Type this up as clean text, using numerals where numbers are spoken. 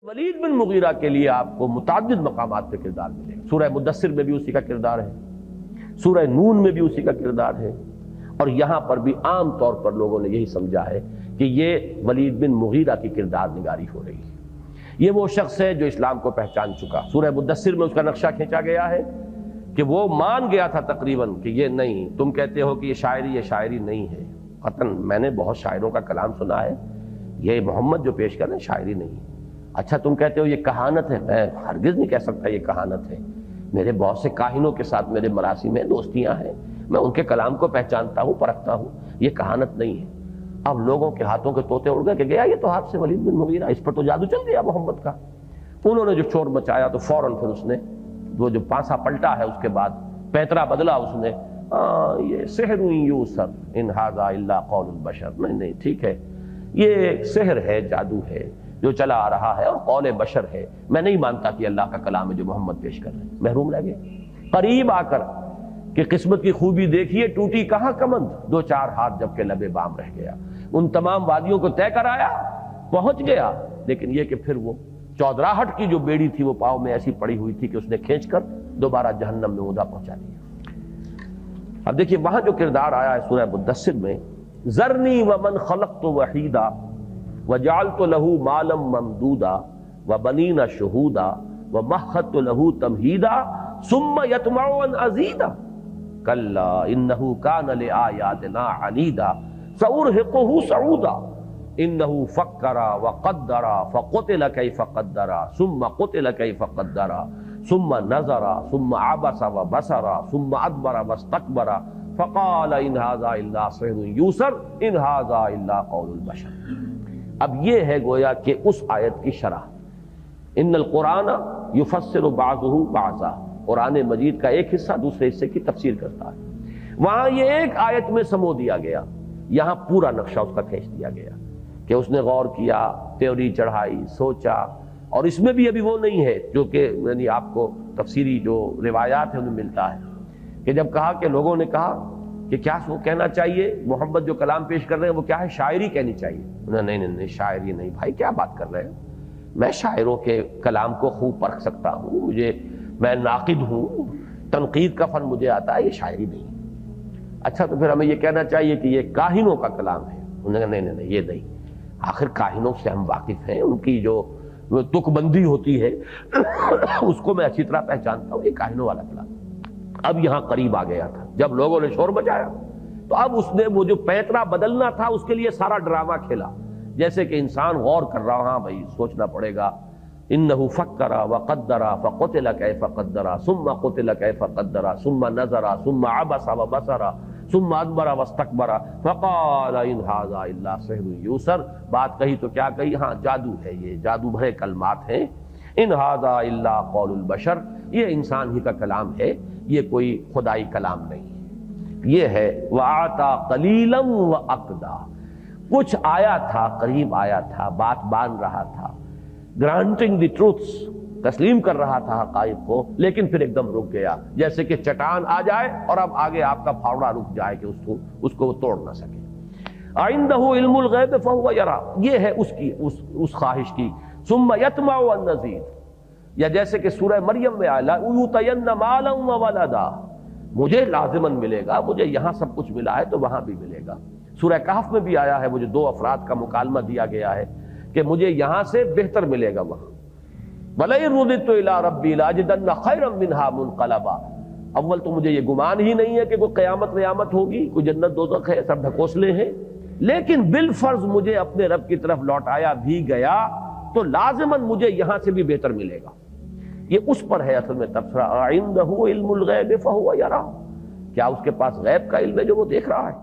ولید بن مغیرہ کے لیے آپ کو متعدد مقامات پہ کردار ملے گا۔ سورہ مدثر میں بھی اسی کا کردار ہے، سورہ نون میں بھی اسی کا کردار ہے، اور یہاں پر بھی عام طور پر لوگوں نے یہی سمجھا ہے کہ یہ ولید بن مغیرہ کی کردار نگاری ہو رہی ہے۔ یہ وہ شخص ہے جو اسلام کو پہچان چکا۔ سورہ مدثر میں اس کا نقشہ کھینچا گیا ہے کہ وہ مان گیا تھا تقریباً کہ یہ نہیں، تم کہتے ہو کہ یہ شاعری نہیں ہے، قطعاً میں نے بہت شاعروں کا کلام سنا ہے، یہ محمد جو پیش کر رہے ہیں شاعری نہیں ہے۔ اچھا تم کہتے ہو یہ کہانت ہے، میں ہرگز نہیں کہہ سکتا یہ کہانت ہے، میرے بہت سے کاہنوں کے ساتھ میرے مراسم میں دوستیاں ہیں، میں ان کے کلام کو پہچانتا ہوں، پرکھتا ہوں، یہ کہانت نہیں ہے۔ اب لوگوں کے ہاتھوں کے طوطے اڑ گئے کہ گیا یہ تو ہاتھ سے ولید بن مغیرہ، اس پر تو جادو چل گیا محمد کا۔ انہوں نے جو شور مچایا تو فوراً پھر اس نے وہ جو پانسا پلٹا ہے اس کے بعد پیترا بدلا اس نے، یہ سحر یوسر ان ھذا الا قول البشر، نہیں ٹھیک ہے، یہ سحر ہے، جادو ہے جو چلا آ رہا ہے اور قول بشر ہے، میں نہیں مانتا کہ اللہ کا کلام ہے جو محمد پیش کر رہے ہیں۔ محروم رہ گئے قریب آ کر کہ قسمت کی خوبی دیکھیے، ٹوٹی کہاں کمند، دو چار ہاتھ جب کہ لبے بام رہ گیا۔ ان تمام وادیوں کو طے کر آیا، پہنچ گیا، لیکن یہ کہ پھر وہ چودراہٹ کی جو بیڑی تھی وہ پاؤں میں ایسی پڑی ہوئی تھی کہ اس نے کھینچ کر دوبارہ جہنم میں اوندا پہنچا دیا۔ اب دیکھیے وہاں جو کردار آیا ہے سورہ مدثر میں، ذرنی ومن خلقت وحیدا وجعلت له مالا ممدودا وبنین شہودا ومہدت له تمہیدا ثم یطمع ان ازیدا کلا انہ کان لآیاتنا عنیدا سأرہقہ صعودا انہ فکر وقدر فقتل کیف قدر ثم قتل کیف قدر ثم نظر ثم عبس وبصر ثم ادبر واستکبر فقال ان ھذا الا سحر یوسر ان ھذا الا قول البشر۔ اب یہ ہے گویا کہ اس آیت کی شرح، ان القرآن یفسر بعضہ بعضا، قرآن مجید کا ایک حصہ دوسرے حصے کی تفسیر کرتا ہے۔ وہاں یہ ایک آیت میں سمو دیا گیا، یہاں پورا نقشہ اس کا کھینچ دیا گیا کہ اس نے غور کیا، تیوری چڑھائی، سوچا، اور اس میں بھی ابھی وہ نہیں ہے جو کہ یعنی آپ کو تفسیری جو روایات ہیں ان میں ملتا ہے کہ جب کہا کہ لوگوں نے کہا کہ کیا وہ کہنا چاہیے، محمد جو کلام پیش کر رہے ہیں وہ کیا ہے، شاعری کہنی چاہیے۔ نہیں شاعری نہیں بھائی، کیا بات کر رہے ہیں، میں شاعروں کے کلام کو خوب پرکھ سکتا ہوں، میں ناقد ہوں، تنقید کا فن مجھے آتا ہے، یہ شاعری نہیں۔ اچھا تو پھر ہمیں یہ کہنا چاہیے کہ یہ کاہنوں کا کلام ہے۔ انہوں نے کہا نہیں یہ نہیں، آخر کاہنوں سے ہم واقف ہیں، ان کی جو تک بندی ہوتی ہے اس کو میں اچھی طرح پہچانتا ہوں، یہ کاہنوں والا کلام۔ اب یہاں قریب آ گیا تھا، جب لوگوں نے شور مچایا تو اب اس نے وہ جو پیترا بدلنا تھا اس کے لیے سارا ڈرامہ کھیلا، جیسے کہ انسان غور کر رہا، ہاں بھائی سوچنا پڑے گا، انہ فکر وقدر فقتل کیف قدر ثم قتل کیف قدر ثم نظر ثم عبس وبصر ثم ادبر واستکبر فقال ان ھذا الا سحر یوسر۔ بات کہی تو کیا کہی، ہاں جادو ہے، یہ جادو بھرے کلمات ہیں، ان ھذا الا قول البشر، یہ انسان ہی کا کلام ہے، یہ کوئی خدائی کلام نہیں ہے۔ یہ ہے وَآتَى قَلِيلًا وَأَقْدَى، کچھ آیا تھا، قریب آیا تھا، بات باندھ رہا تھا، گرانٹنگ دی ٹروتھس، تسلیم کر رہا تھا حقائق کو، لیکن پھر ایک دم رک گیا، جیسے کہ چٹان آ جائے اور اب آگے آپ کا پھاوڑا رک جائے کہ اس کو وہ توڑ نہ سکے۔ عِندَهُ عِلْمُ الْغَيْبِ فَهُوَ يَرَى، یہ ہے اس کی اس خواہش کی۔ ثُمَّ يَطْمَعُ أَن نَّزِيدَ، یا جیسے کہ سورہ مریم میں آیا لَأُوتَيَنَّ مَالًا وَوَلَدًا، مجھے لازماً ملے گا، مجھے یہاں سب کچھ ملا ہے تو وہاں بھی ملے گا۔ سورہ کہف میں بھی آیا ہے، وہ جو دو افراد کا مکالمہ دیا گیا ہے کہ مجھے یہاں سے بہتر ملے گا وہاں۔ وَلَئِن رُدِدتُّ إِلَىٰ رَبِّي لَأَجِدَنَّ خَيْرًا مِّنْهَا مُنقَلَبًا، اول تو مجھے یہ گمان ہی نہیں ہے کہ کوئی قیامت ہوگی، کوئی جنت دوزخ ہے، سب ڈھکوسلے ہیں، لیکن بالفرض مجھے اپنے رب کی طرف لوٹایا بھی گیا تو لازماً مجھے یہاں سے بھی بہتر ملے گا۔ یہ اس پر ہے اصل میں تبصرہ، عندہ علم الغیب فہو یرا، کیا اس کے پاس غیب کا علم ہے جو وہ دیکھ رہا ہے؟